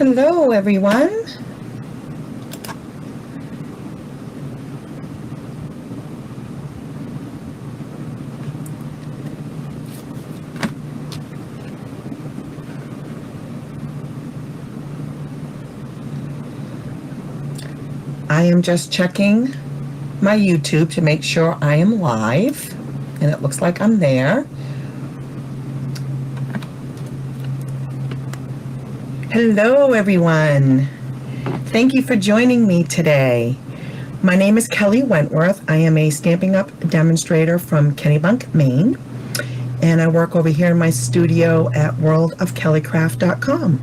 Hello, everyone. I am just checking my YouTube to make sure I am live, and it looks like I'm there. Hello, everyone. Thank you for joining me today. My name is Kelly Wentworth. I am a Stampin' Up! Demonstrator from Kennebunk, Maine, and I work over here in my studio at worldofkellycraft.com.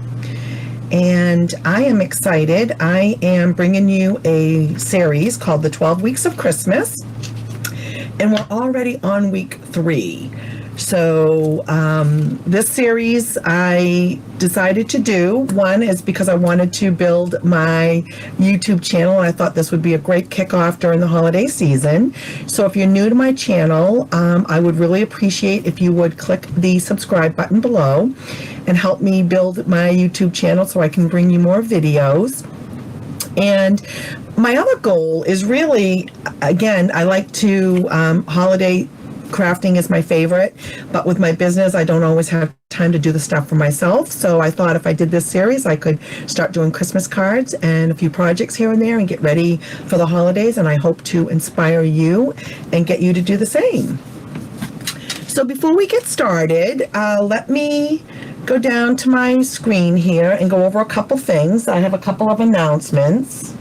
And I am excited. I am bringing you a series called The 12 Weeks of Christmas, and we're already on week 3. So this series I decided to do. One is because I wanted to build my YouTube channel, and I thought this would be a great kickoff during the holiday season. So if you're new to my channel, I would really appreciate if you would click the subscribe button below and help me build my YouTube channel so I can bring you more videos. And my other goal is really, again, I like to holiday crafting is my favorite, but with my business, I don't always have time to do the stuff for myself. So I thought if I did this series, I could start doing Christmas cards and a few projects here and there and get ready for the holidays. And I hope to inspire you and get you to do the same. So before we get started, let me go down to my screen here and go over a couple things. I have a couple of announcements.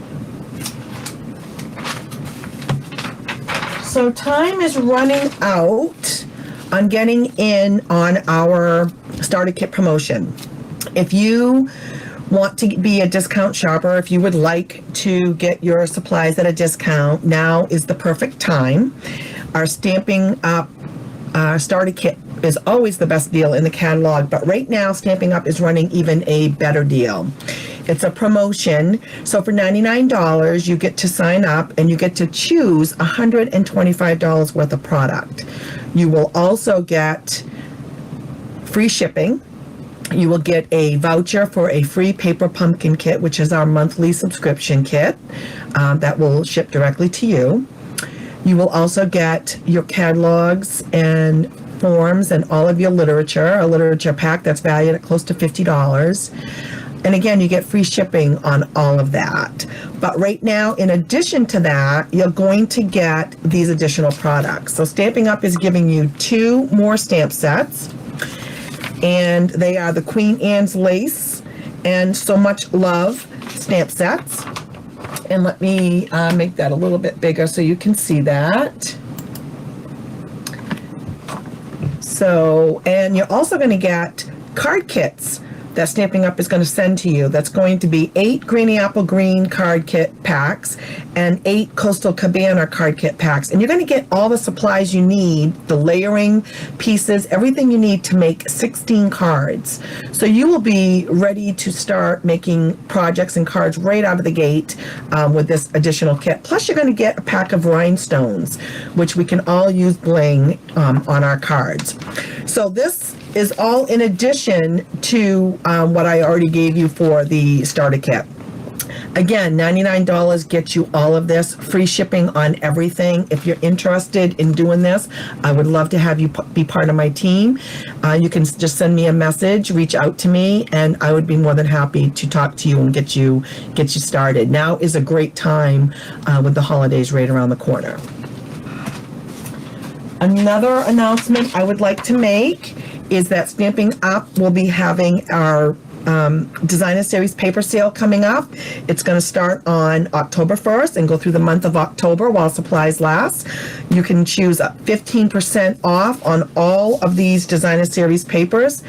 So time is running out on getting in on our starter kit promotion. If you want to be a discount shopper, if you would like to get your supplies at a discount, now is the perfect time. Our Stampin' Up! Starter kit is always the best deal in the catalog, but right now Stampin' Up! Is running even a better deal. It's a promotion, so for $99 you get to sign up and you get to choose $125 worth of product. You will also get free shipping. You will get a voucher for a free paper pumpkin kit, which is our monthly subscription kit that will ship directly to you. You will also get your catalogs and forms and all of your literature, a literature pack that's valued at close to $50. And again, you get free shipping on all of that. But right now, in addition to that, you're going to get these additional products. So Stampin' Up! Is giving you 2 more stamp sets. And they are the Queen Anne's Lace and So Much Love stamp sets. And let me make that a little bit bigger so you can see that. So, and you're also going to get card kits that Stampin' Up! Is going to send to you. That's going to be 8 Granny Apple Green card kit packs and 8 Coastal Cabana card kit packs. And you're going to get all the supplies you need, the layering pieces, everything you need to make 16 cards. So you will be ready to start making projects and cards right out of the gate with this additional kit. Plus you're going to get a pack of rhinestones, which we can all use bling on our cards. So this is all in addition to what I already gave you for the starter kit. Again, $99 gets you all of this, free shipping on everything. If you're interested in doing this, I would love to have you be part of my team. You can just send me a message, reach out to me, and I would be more than happy to talk to you and get you started. Now is a great time with the holidays right around the corner. Another announcement I would like to make is that Stampin' Up! Will be having our Designer Series paper sale coming up. It's going to start on October 1st and go through the month of October while supplies last. You can choose 15% off on all of these Designer Series papers.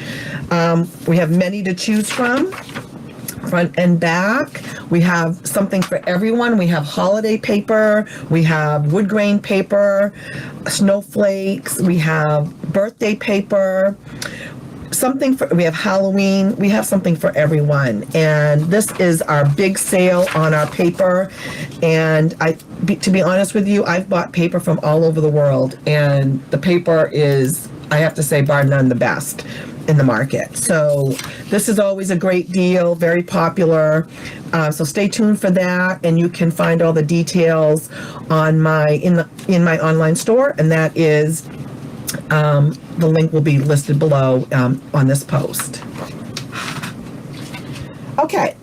We have many to choose from, front and back. We have something for everyone. We have holiday paper, we have wood grain paper, snowflakes, we have birthday paper, we have Halloween, we have something for everyone. And this is our big sale on our paper. And to be honest with you, I've bought paper from all over the world, and the paper is, I have to say, bar none, the best. in the market. So this is always a great deal, very popular. So stay tuned for that, and you can find all the details on in my online store, and that is the link will be listed below on this post. Okay,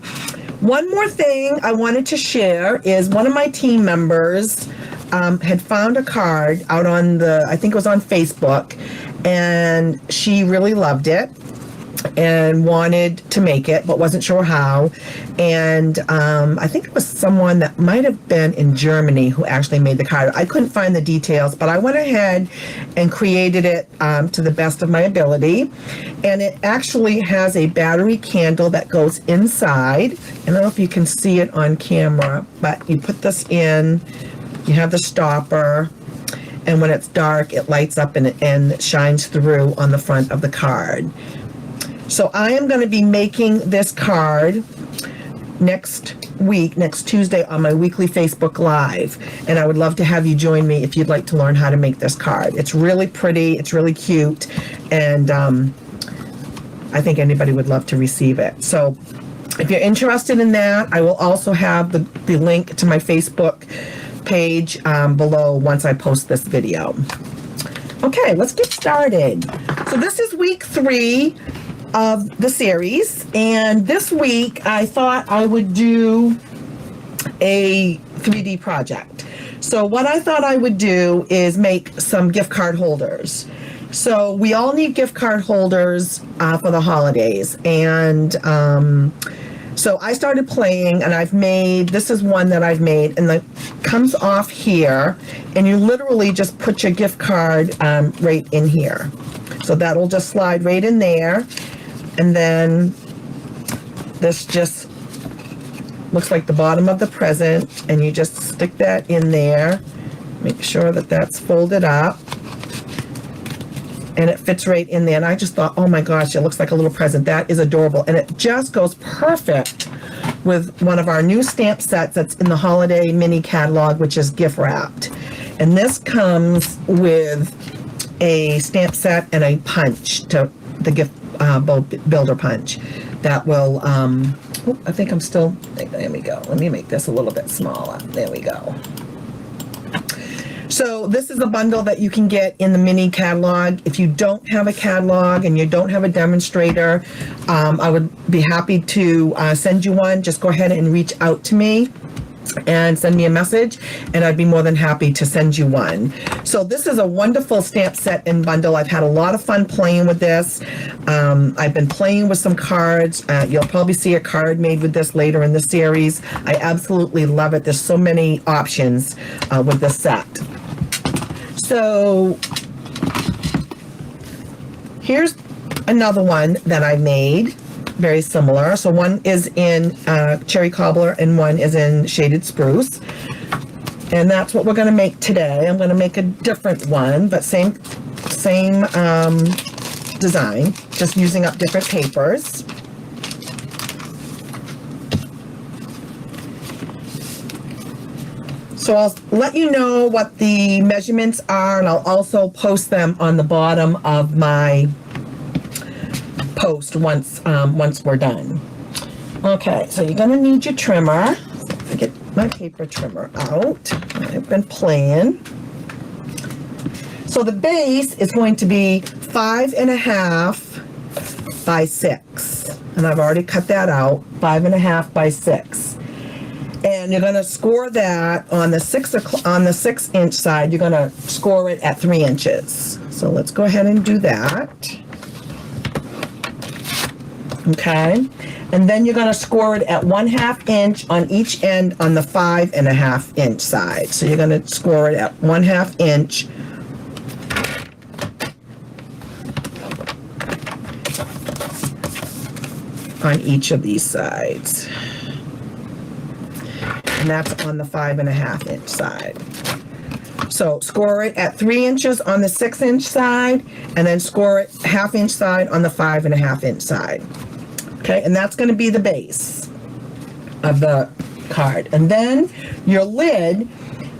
one more thing I wanted to share is one of my team members had found a card out on I think it was on Facebook, and she really loved it and wanted to make it, but wasn't sure how. And I think it was someone that might have been in Germany who actually made the card. I couldn't find the details, but I went ahead and created it to the best of my ability. And it actually has a battery candle that goes inside. I don't know if you can see it on camera, but you put this in, you have the stopper, and when it's dark, it lights up and shines through on the front of the card. So I am going to be making this card next Tuesday on my weekly Facebook Live. And I would love to have you join me if you'd like to learn how to make this card. It's really pretty, it's really cute, and I think anybody would love to receive it. So if you're interested in that, I will also have the link to my Facebook page below once I post this video. Okay, let's get started. So this is week 3 of the series, and this week I thought I would do a 3D project. So what I thought I would do is make some gift card holders. So we all need gift card holders for the holidays, and so I started playing, and this is one that I've made, and it comes off here, and you literally just put your gift card right in here. So that'll just slide right in there. And then this just looks like the bottom of the present, and you just stick that in there. Make sure that that's folded up, and it fits right in there. And I just thought, oh my gosh, it looks like a little present. That is adorable, and it just goes perfect with one of our new stamp sets that's in the holiday mini catalog, which is gift wrapped. And this comes with a stamp set and a punch to the gift builder punch that will I think I'm still, there we go, let me make this a little bit smaller, there we go. So this is a bundle that you can get in the mini catalog. If you don't have a catalog and you don't have a demonstrator, I would be happy to send you one. Just go ahead and reach out to me and send me a message, and I'd be more than happy to send you one. So this is a wonderful stamp set and bundle. I've had a lot of fun playing with this. I've been playing with some cards. You'll probably see a card made with this later in the series. I absolutely love it. There's so many options with this set. So here's another one that I made. Very similar. So one is in cherry cobbler and one is in shaded spruce, and that's what we're going to make today. I'm going to make a different one, but same design, just using up different papers. So I'll let you know what the measurements are, and I'll also post them on the bottom of my post once we're done. Okay, so you're going to need your trimmer. So get my paper trimmer out. I've been playing. So the base is going to be 5.5 by 6, and I've already cut that out. 5.5 by 6, and you're going to score that on the 6-inch side. You're going to score it at 3 inches. So let's go ahead and do that. Okay, and then you're going to score it at 1/2 inch on each end on the 5.5 inch side. So you're going to score it at 1/2 inch on each of these sides, and that's on the 5.5 inch side. So score it at 3 inches on the 6-inch side, and then score it 1/2 inch side on the 5.5 inch side. Okay, and that's going to be the base of the card. And then your lid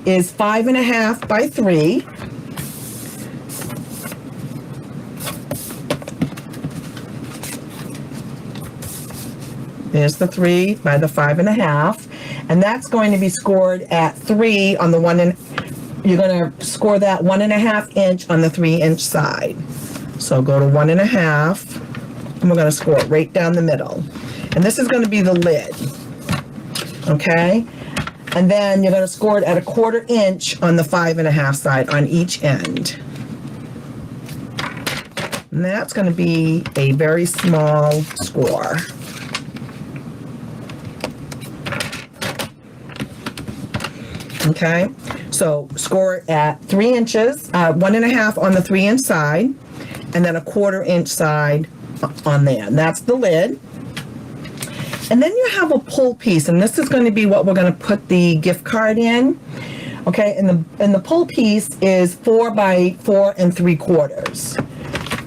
is 5.5 by 3. Here's the 3 by the 5.5, and that's going to be scored at 3 on the 1 and you're going to score that 1.5 inch on the 3-inch side. So go to 1.5, and we're going to score it right down the middle. And this is going to be the lid, okay? And then you're going to score it at 1/4 inch on the 5.5 side on each end. And that's going to be a very small score. Okay, so score at 3 inches, 1.5 on the 3-inch side, and then 1/4 inch side on there. And that's the lid. And then you have a pull piece, and this is going to be what we're going to put the gift card in. Okay, and the pull piece is 4 by 4 3/4.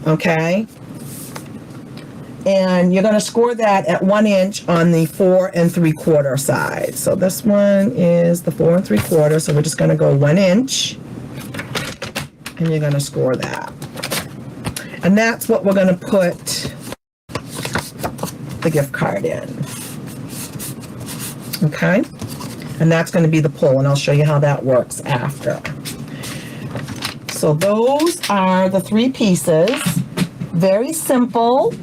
Okay, and you're going to score that at 1 inch on the 4 3/4 side. So this one is the 4 3/4. So we're just going to go 1 inch, and you're going to score that. And that's what we're going to put the gift card in. Okay, and that's going to be the pull, and I'll show you how that works after. So those are the 3 pieces. Very simple.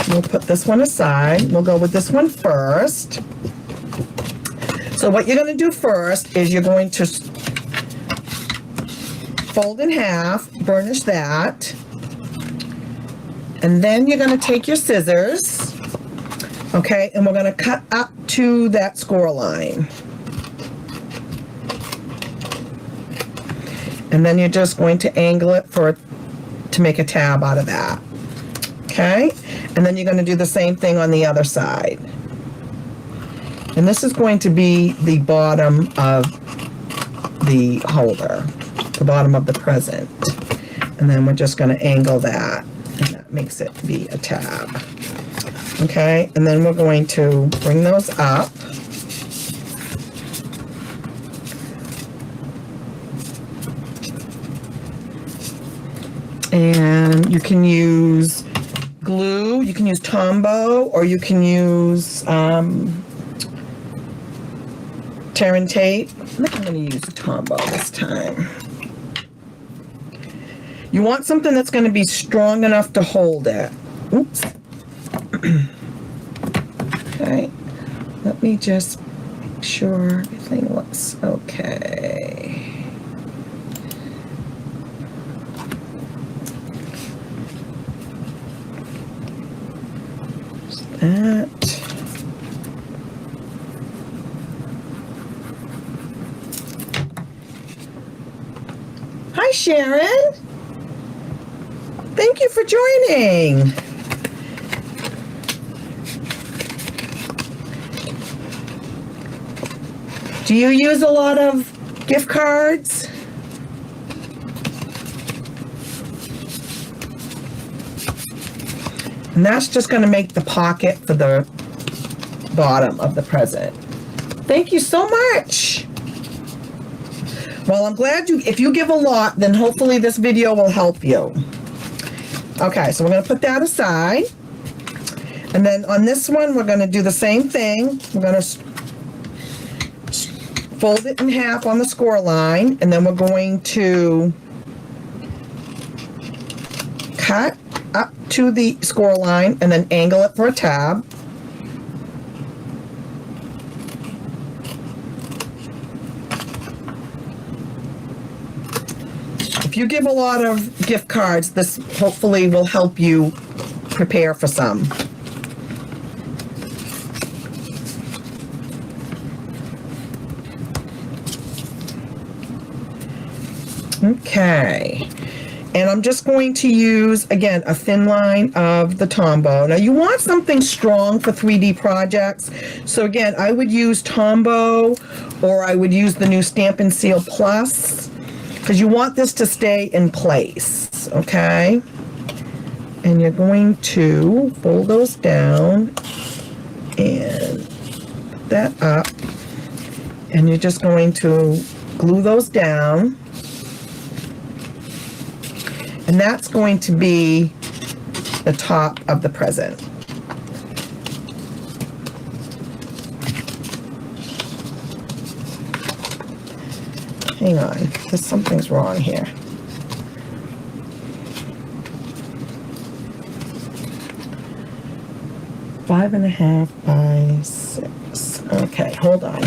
We'll put this one aside. We'll go with this one first. So what you're going to do first is you're going to fold in half, burnish that, and then you're going to take your scissors, okay, and we're going to cut up to that score line. And then you're just going to angle it to make a tab out of that. Okay? And then you're going to do the same thing on the other side. And this is going to be the bottom of the holder, the bottom of the present. And then we're just going to angle that, and that makes it be a tab. Okay? And then we're going to bring those up. And you can use glue, you can use Tombow, or you can use tear and tape. I think I'm going to use Tombow this time. You want something that's going to be strong enough to hold it. Oops. Okay. Let me just make sure everything looks okay. That. Hi, Sharon. Thank you for joining. Do you use a lot of gift cards? And that's just going to make the pocket for the bottom of the present. Thank you so much. Well, I'm glad if you give a lot, then hopefully this video will help you. Okay, so we're going to put that aside. And then on this one, we're going to do the same thing. We're going to fold it in half on the score line, and then we're going to cut up to the score line and then angle it for a tab. If you give a lot of gift cards, this hopefully will help you prepare for some. Okay. And I'm just going to use, again, a thin line of the Tombow. Now, you want something strong for 3D projects. So, again, I would use Tombow, or I would use the new Stampin' Seal Plus, because you want this to stay in place, okay? And you're going to fold those down and put that up. And you're just going to glue those down. And that's going to be the top of the present. Hang on, there's something's wrong here. Five and a half by 6. Okay, hold on.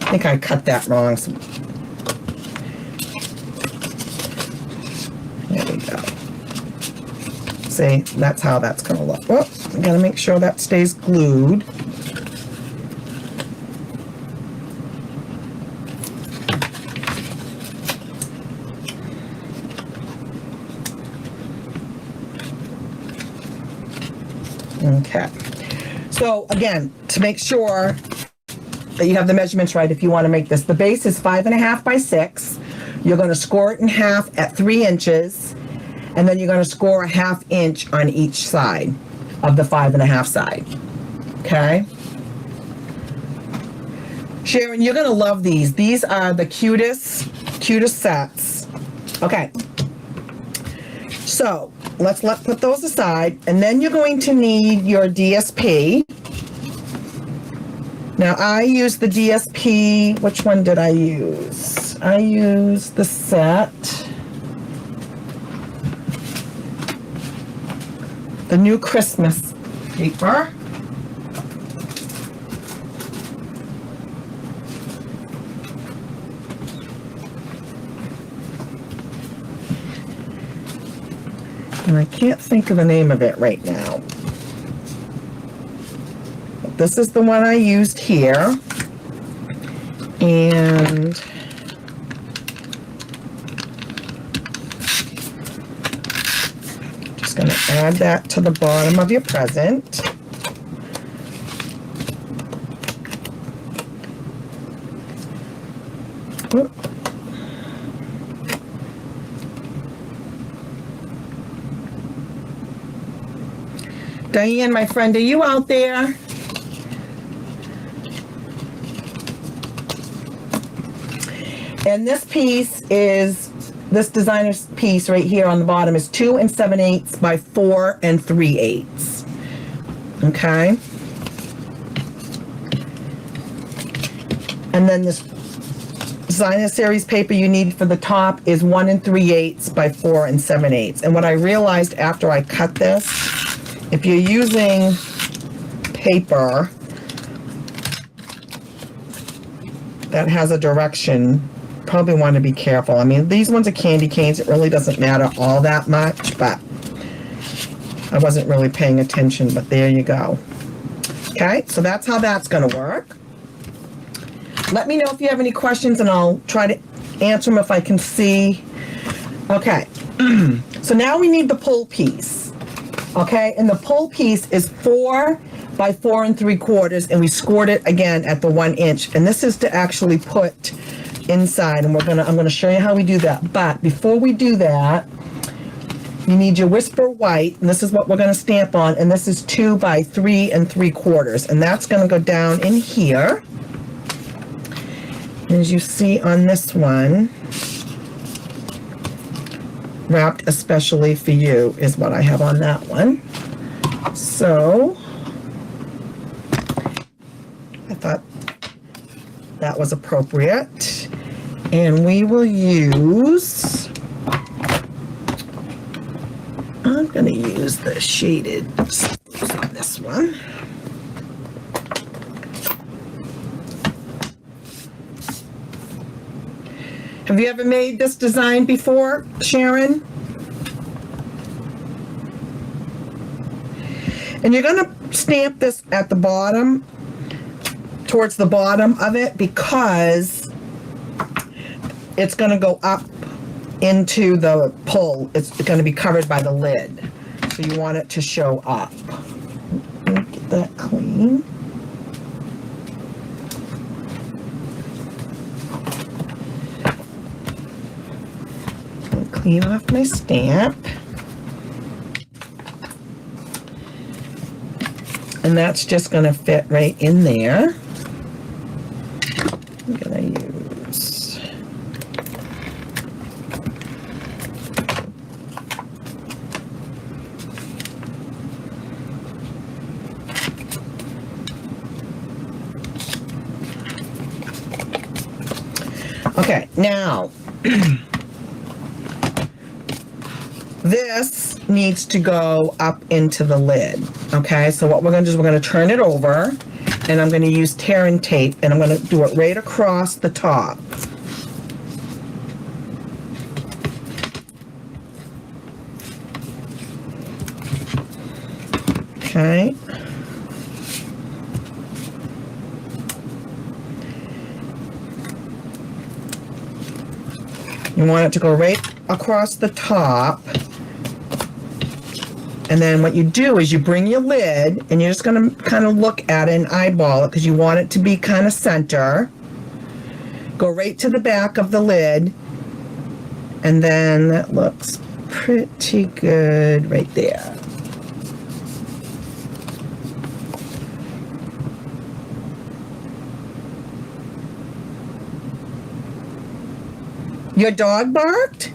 I think I cut that wrong. So there we go. See, that's how that's going to look. Oh, I got to make sure that stays glued. Okay. So again, to make sure that you have the measurements right, if you want to make this, the base is 5.5 by 6. You're going to score it in half at 3 inches, and then you're going to score a 1/2 inch on each side of the 5.5 side. Okay. Sharon, you're going to love these. These are the cutest sets. Okay. So let's put those aside, and then you're going to need your DSP. Now I use the DSP, which one did I use? I used the set, the new Christmas paper. And I can't think of the name of it right now. This is the one I used here, and just going to add that to the bottom of your present. Oop. Diane, my friend, are you out there? And this piece is, this designer's piece right here on the bottom is 2 7/8 by 4 3/8. Okay. And then this designer series paper you need for the top is 1 3/8 by 4 7/8. And what I realized after I cut this, if you're using paper that has a direction, probably want to be careful. I mean, these ones are candy canes. It really doesn't matter all that much, but I wasn't really paying attention, but there you go. Okay, so that's how that's going to work. Let me know if you have any questions, and I'll try to answer them if I can see. Okay, so now we need the pull piece. Okay, and the pull piece is 4 by 4 3/4, and we scored it again at the 1 inch. And this is to actually put inside, and I'm gonna show you how we do that. But before we do that, you need your Whisper White, and this is what we're gonna stamp on, and this is 2 by 3 3/4, and that's gonna go down in here. As you see on this one, wrapped especially for you is what I have on that one. So I thought that was appropriate. And we will use, I'm going to use the shaded on this one. Have you ever made this design before, Sharon? And you're going to stamp this at the bottom, towards the bottom of it, because it's going to go up into the pull. It's going to be covered by the lid. So you want it to show up. Let me get that clean. clean off my stamp. And that's just going to fit right in there. I'm going to use okay, now this needs to go up into the lid. Okay, so what we're going to do is we're going to turn it over, and I'm going to use tear and tape, and I'm going to do it right across the top. Okay. You want it to go right across the top. And then what you do is you bring your lid, and you're just going to kind of look at it and eyeball it because you want it to be kind of center. Go right to the back of the lid, and then that looks pretty good right there. Your dog barked?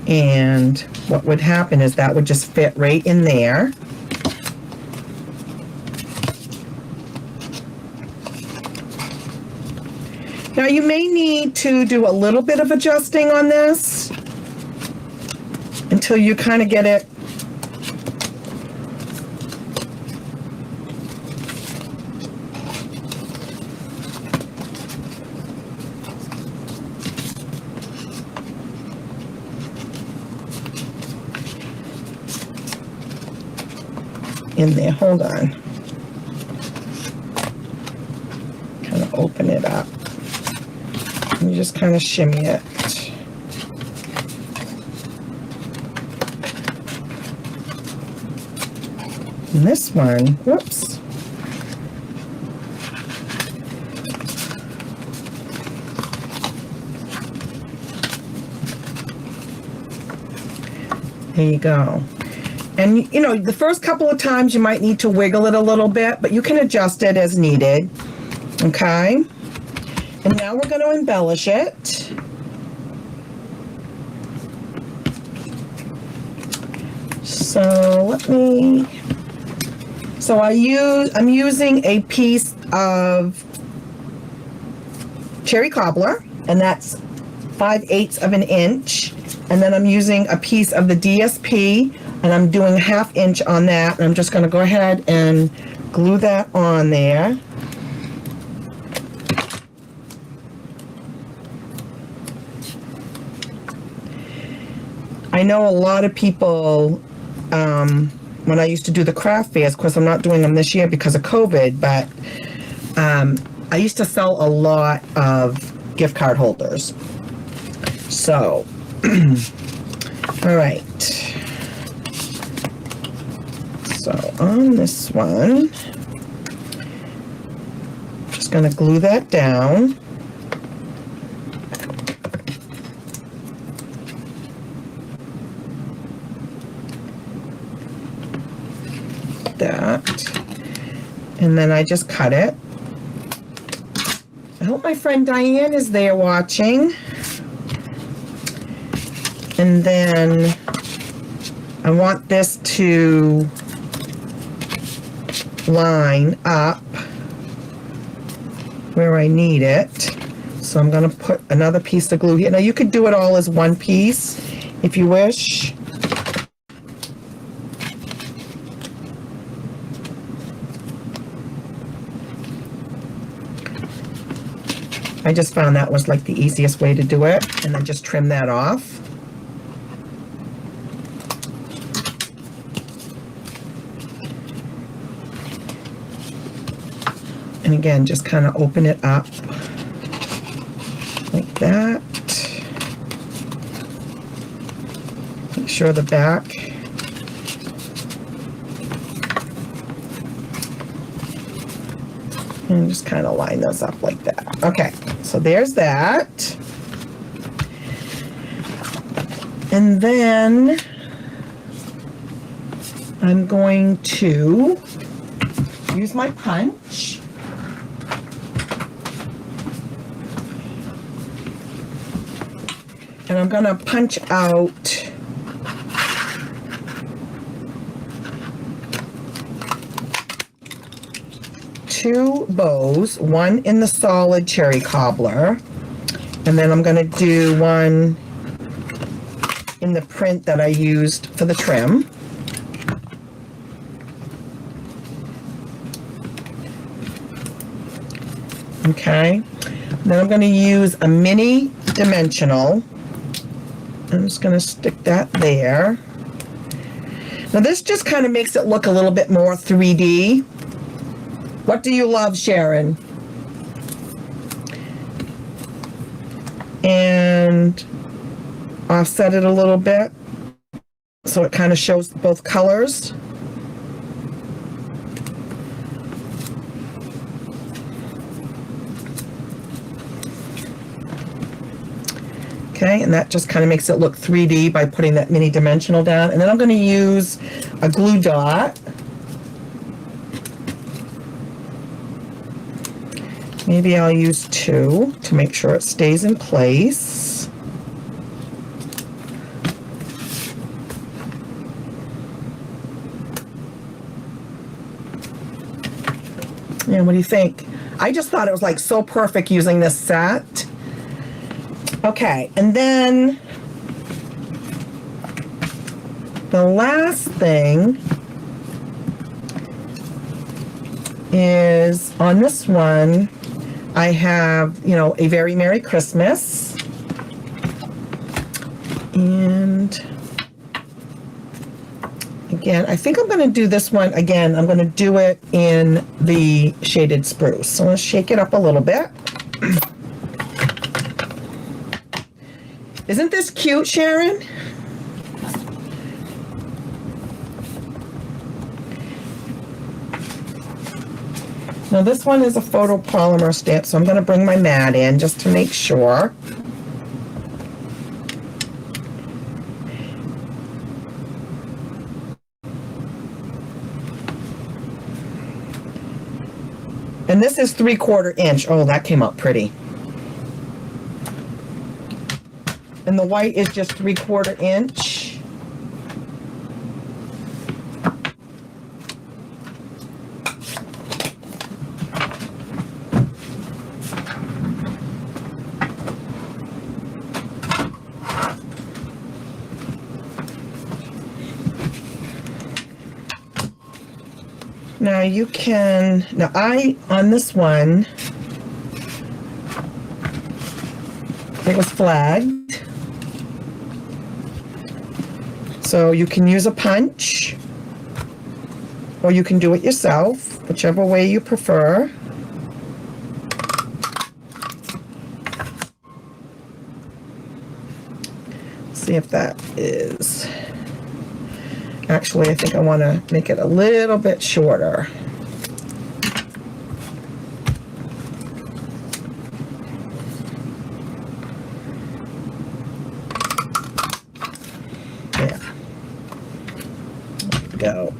And what would happen is that would just fit right in there. Now you may need to do a little bit of adjusting on this until you kind of get it in there. Hold on. Kind of open it up. And you just kind of shimmy it. And this one, whoops. There you go. And you know, the first couple of times you might need to wiggle it a little bit, but you can adjust it as needed. Okay? And now we're going to embellish it. So I'm using a piece of cherry cobbler, and that's 5/8 of an inch. And then I'm using a piece of the DSP, and I'm doing 1/2 inch on that. And I'm just going to go ahead and glue that on there. I know a lot of people, when I used to do the craft fairs, of course I'm not doing them this year because of COVID, but I used to sell a lot of gift card holders. So, all right. So on this one, just going to glue that down. That, and then I just cut it. I hope my friend Diane is there watching. And then I want this to line up where I need it. So I'm going to put another piece of glue here. Now you could do it all as one piece if you wish. I just found that was like the easiest way to do it, and then just trim that off. And again, just kind of open it up like that. Make sure the back and just kind of line those up like that. Okay, so there's that. And then I'm going to use my punch. And I'm going to punch out 2 bows, one in the solid cherry cobbler, and then I'm going to do one in the print that I used for the trim. Okay, then I'm going to use a mini dimensional. I'm just going to stick that there. Now this just kind of makes it look a little bit more 3D. What do you love, Sharon? And offset it a little bit so it kind of shows both colors. Okay, and that just kind of makes it look 3D by putting that mini dimensional down. And then I'm going to use a glue dot. Maybe I'll use 2 to make sure it stays in place. Yeah, what do you think? I just thought it was like so perfect using this set. Okay, and then the last thing is on this one, I have, you know, a very Merry Christmas. And again, I think I'm going to do this one again. I'm going to do it in the shaded spruce. So let's shake it up a little bit. Isn't this cute, Sharon? Now this one is a photopolymer stamp, so I'm going to bring my mat in just to make sure. And this is 3/4 inch. Oh, that came out pretty. And the white is just 3/4 inch. Now you can, now on this one, it was flagged. So you can use a punch, or you can do it yourself, whichever way you prefer. See if that is, actually I think I want to make it a little bit shorter. Go.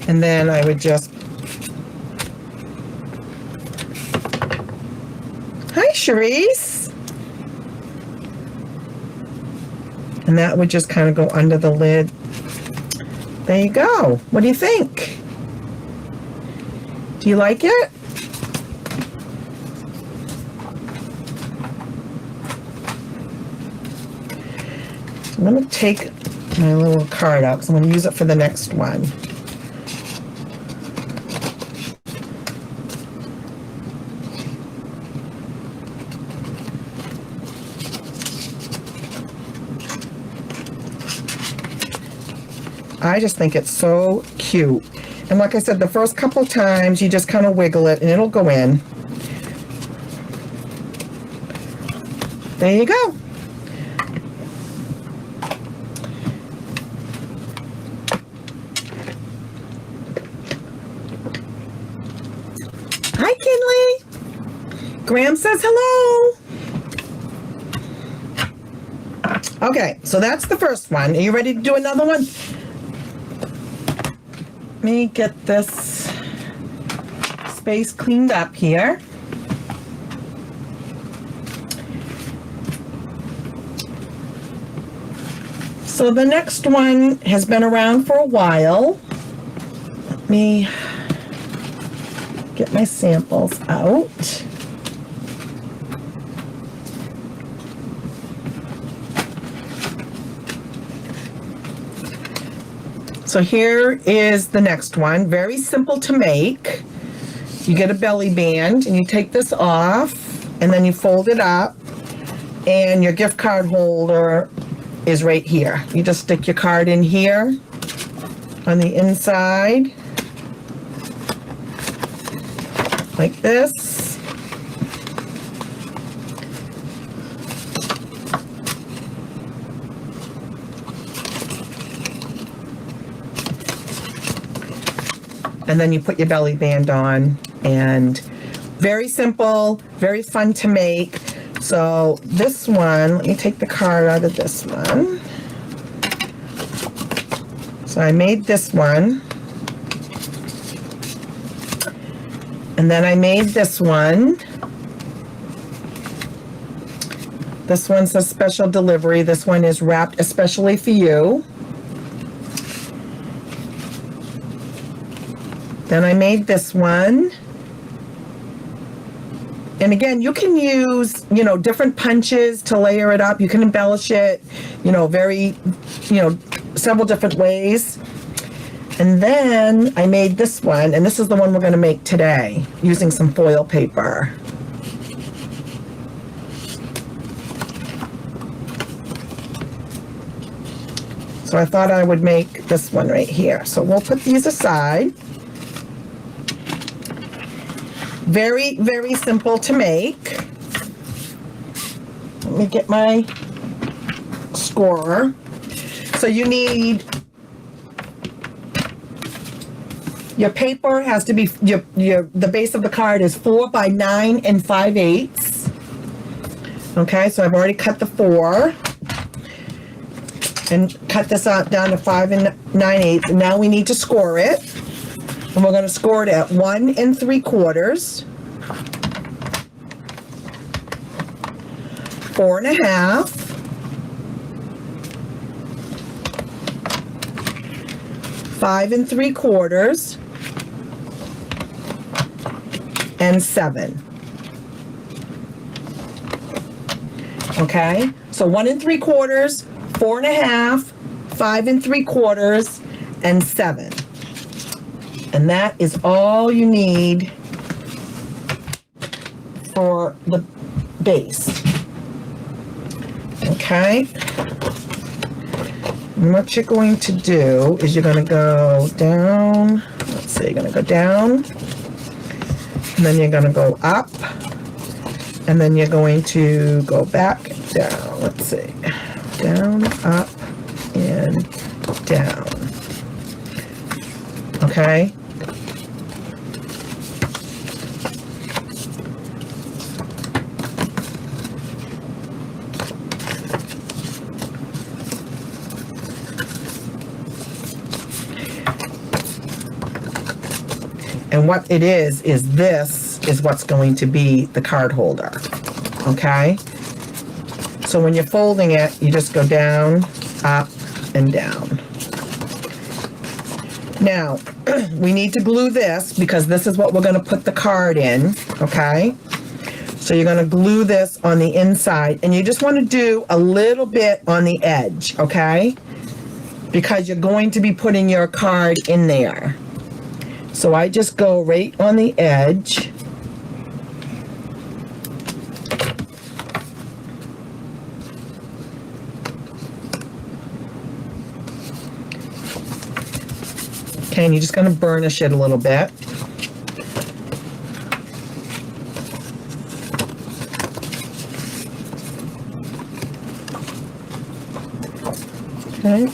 And then I would just, hi Charisse, and that would just kind of go under the lid. There you go. What do you think? Do you like it? So I'm going to take my little card out because I'm going to use it for the next one. I just think it's so cute. And like I said, the first couple times you just kind of wiggle it and it'll go in. There you go. Hi, Kinley. Graham says hello. Okay, so that's the first one. Are you ready to do another one? Let me get this space cleaned up here. So the next one has been around for a while. Let me get my samples out. So here is the next one. Very simple to make. You get a belly band and you take this off and then you fold it up and your gift card holder is right here. You just stick your card in here on the inside like this. And then you put your belly band on, and very simple, very fun to make. So this one, let me take the card out of this one. So I made this one. And then I made this one. This one says special delivery. This one is wrapped especially for you. Then I made this one. And again, you can use, different punches to layer it up. You can embellish it, several different ways. And then I made this one, and this is the one we're going to make today using some foil paper. So I thought I would make this one right here. So we'll put these aside. Very, very simple to make. Let me get my scorer. So you need, your paper has to be, the base of the card is 4 by 9 and 5/8. Okay, so I've already cut the 4 and cut this out down to 5 and 9/8. And now we need to score it. And we're going to score it at 1 3/4, 4 1/2, 5 3/4, and 7. Okay, so 1 3/4, 4 1/2, 5 3/4, and 7. And that is all you need for the base. Okay. And what you're going to do is you're going to go down. Let's see, you're going to go down. And then you're going to go up. And then you're going to go back down. Let's see. Down, up, and down. Okay. And what it is this is what's going to be the card holder. Okay. So when you're folding it, you just go down, up, and down. Now, we need to glue this because this is what we're going to put the card in, okay? So you're going to glue this on the inside, and you just want to do a little bit on the edge, okay? Because you're going to be putting your card in there. So I just go right on the edge. Okay, and you're just going to burnish it a little bit. Okay.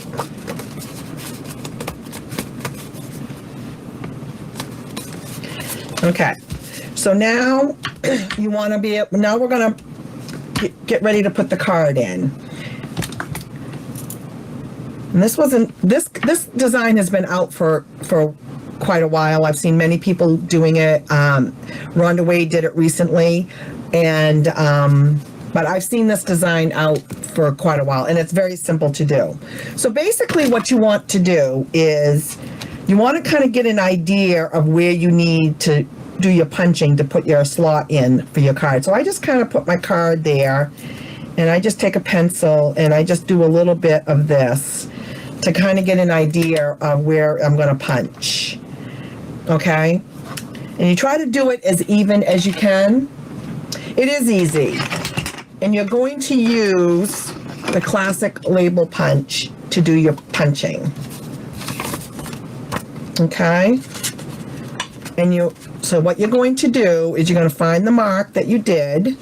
Okay, so now you want to be, now we're going to get ready to put the card in. And this design has been out for quite a while. I've seen many people doing it. Rhonda Wade did it recently, and but I've seen this design out for quite a while, and it's very simple to do. So basically what you want to do is you want to kind of get an idea of where you need to do your punching to put your slot in for your card. So I just kind of put my card there, and I just take a pencil and I just do a little bit of this to kind of get an idea of where I'm going to punch. Okay? And you try to do it as even as you can. It is easy. And you're going to use the classic label punch to do your punching. Okay? And so what you're going to do is you're going to find the mark that you did.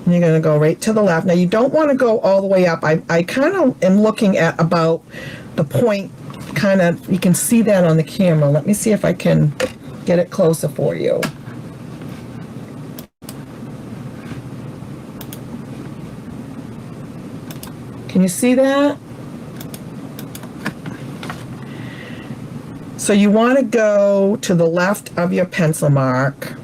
And you're going to go right to the left. Now you don't want to go all the way up. I kind of am looking at about the point, kind of, you can see that on the camera. Let me see if I can get it closer for you. Can you see that? So you want to go to the left of your pencil mark,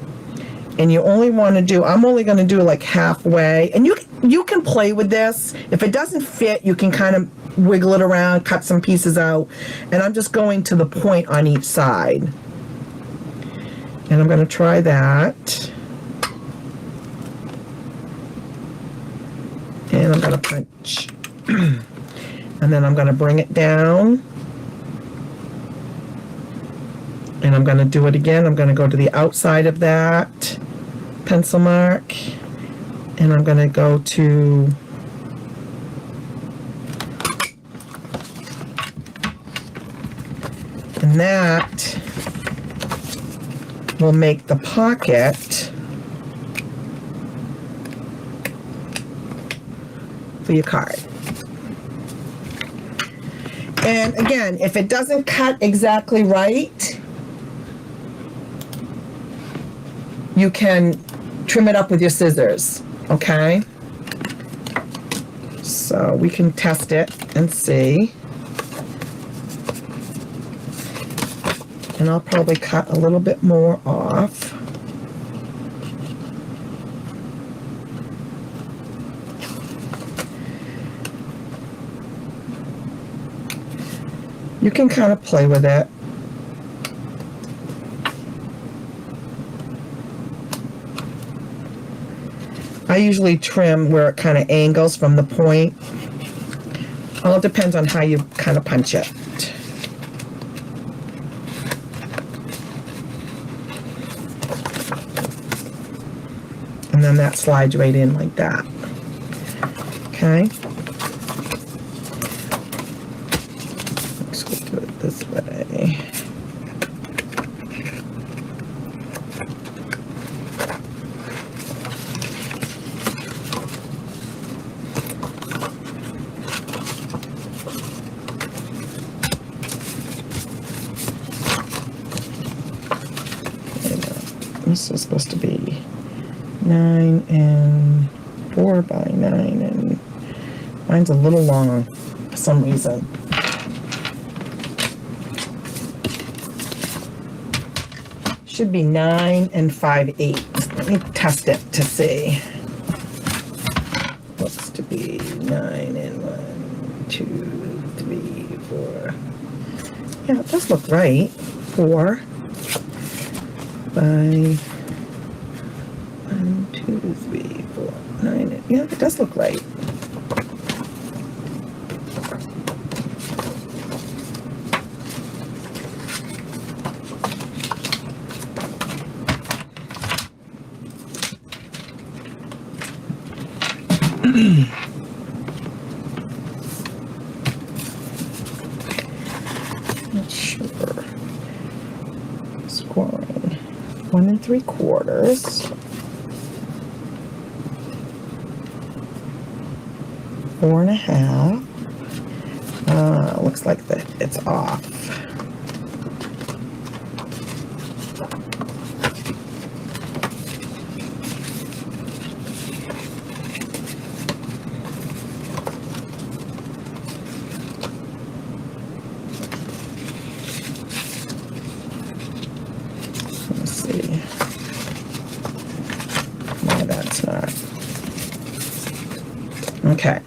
and you only want to do, I'm only going to do like halfway, and you can play with this. If it doesn't fit, you can kind of wiggle it around, cut some pieces out, and I'm just going to the point on each side. And I'm going to try that. And I'm going to punch. And then I'm going to bring it down. And I'm going to do it again. I'm going to go to the outside of that pencil mark. And I'm going to go to and that will make the pocket for your card. And again, if it doesn't cut exactly right, you can trim it up with your scissors, okay? So we can test it and see. And I'll probably cut a little bit more off. You can kind of play with it. I usually trim where it kind of angles from the point. All depends on how you kind of punch it. And then that slides right in like that. Okay. Let's go do it this way. This is supposed to be 9 and 4 by 9, and mine's a little long for some reason. Should be 9 and 5/8. Let me test it to see. Looks to be 9 and 1, 2, 3, 4. Yeah, it does look right. 4 by 1, 2, 3, 4, 9. Yeah, it does look right. Not sure. 1 3/4. 4 1/2. Looks like that it's off. Let's see. No, that's not. Okay.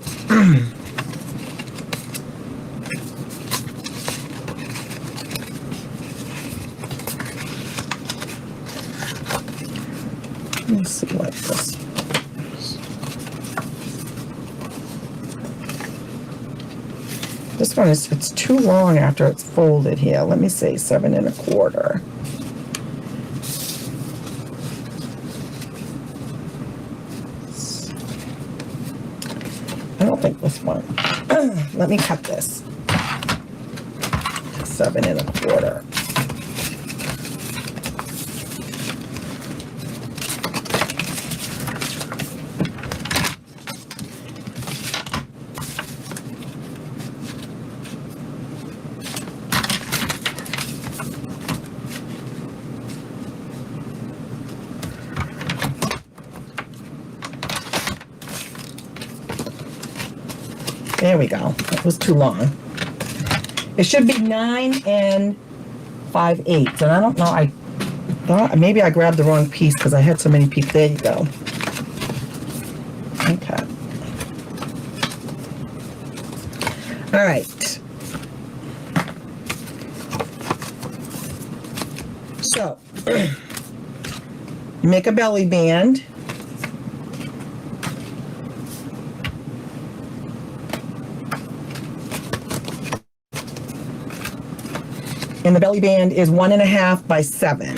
Let's see what this is. This one is, it's too long after it's folded here. Let me see, 7 1/4. I don't think this one. Let me cut this. 7 1/4. There we go. It was too long. It should be 9 5/8. And I don't know, I thought maybe I grabbed the wrong piece because I had so many pieces. There you go. Okay. All right. So, make a belly band. And the belly band is 1 1/2 by 7.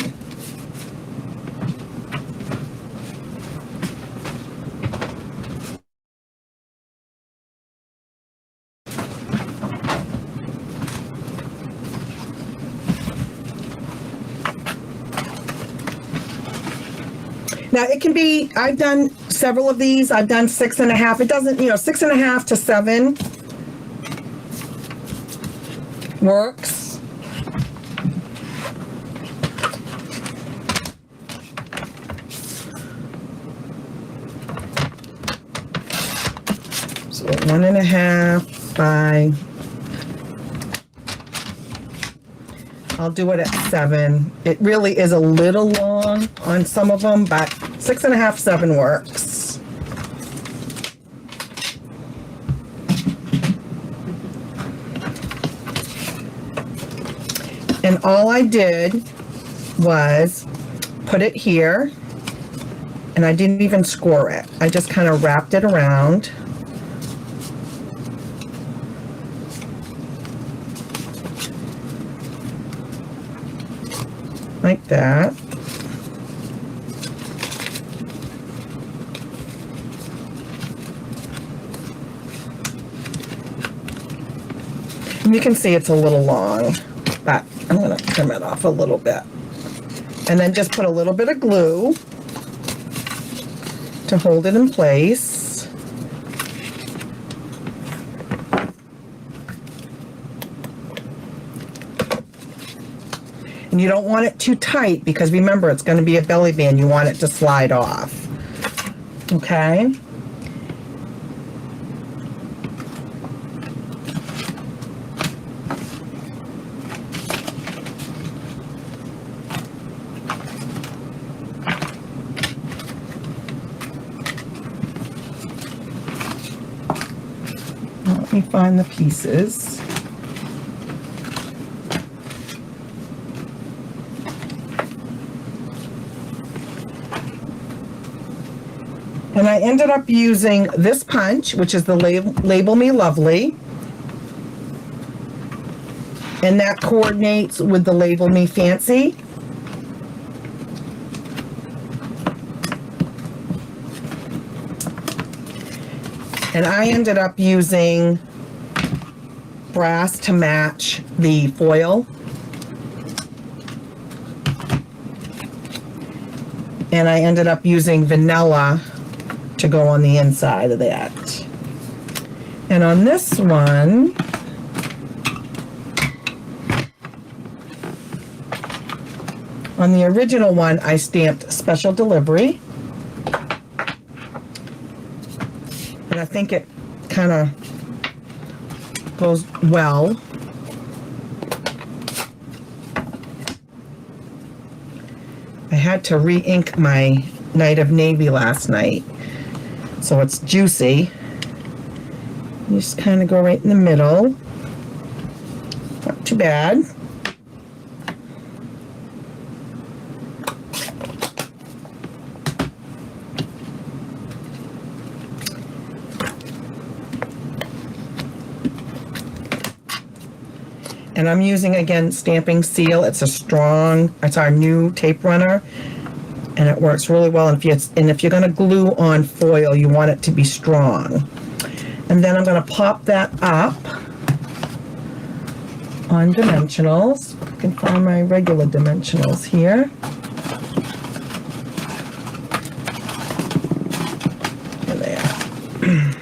Now it can be, I've done several of these. I've done 6 1/2. It doesn't, 6 1/2 to 7 works. So 1 1/2 by, I'll do it at 7. It really is a little long on some of them, but 6 1/2, 7 works. And all I did was put it here, and I didn't even score it. I just kind of wrapped it around. Like that. And you can see it's a little long, but I'm going to trim it off a little bit. And then just put a little bit of glue to hold it in place. And you don't want it too tight because remember, it's going to be a belly band. You want it to slide off. Okay? Let me find the pieces. And I ended up using this punch, which is the Label Me Lovely. And that coordinates with the Label Me Fancy. And I ended up using brass to match the foil. And I ended up using vanilla to go on the inside of that. And on this one, on the original one, I stamped special delivery. And I think it kind of goes well. I had to re-ink my Night of Navy last night, so it's juicy. You just kind of go right in the middle. Not too bad. And I'm using, again, Stamping Seal. It's our new tape runner, and it works really well. And if you're going to glue on foil, you want it to be strong. And then I'm going to pop that up on dimensionals. I can find my regular dimensionals here. There they are.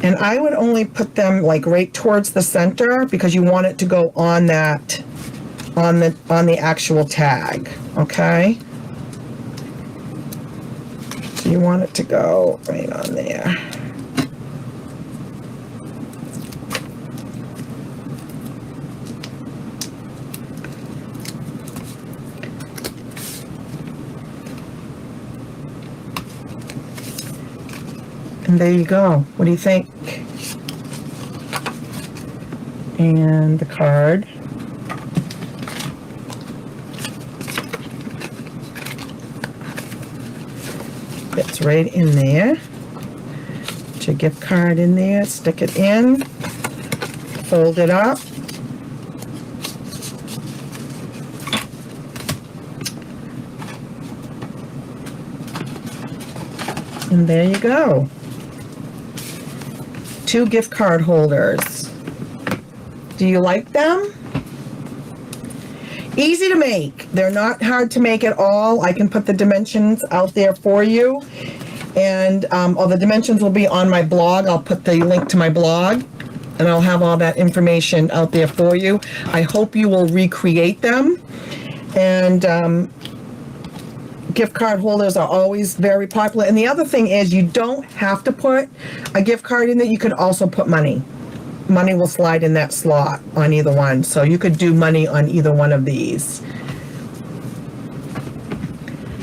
And I would only put them like right towards the center because you want it to go on that, on the actual tag, okay? So you want it to go right on there. And there you go. What do you think? And the card. Fits right in there. Put your gift card in there, stick it in, fold it up. And there you go. 2 gift card holders. Do you like them? Easy to make. They're not hard to make at all. I can put the dimensions out there for you. And all the dimensions will be on my blog. I'll put the link to my blog, and I'll have all that information out there for you. I hope you will recreate them. And gift card holders are always very popular. And the other thing is, you don't have to put a gift card in there. You could also put money. Money will slide in that slot on either one. So you could do money on either one of these.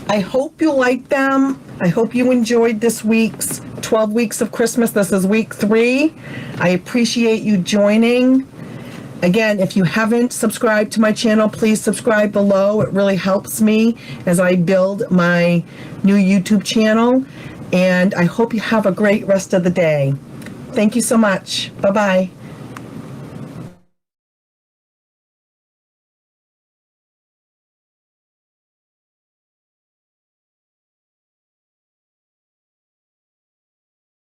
I hope you like them. I hope you enjoyed this week's 12 Weeks of Christmas. This is week 3. I appreciate you joining. Again, if you haven't subscribed to my channel, please subscribe below. It really helps me as I build my new YouTube channel. And I hope you have a great rest of the day. Thank you so much. Bye-bye.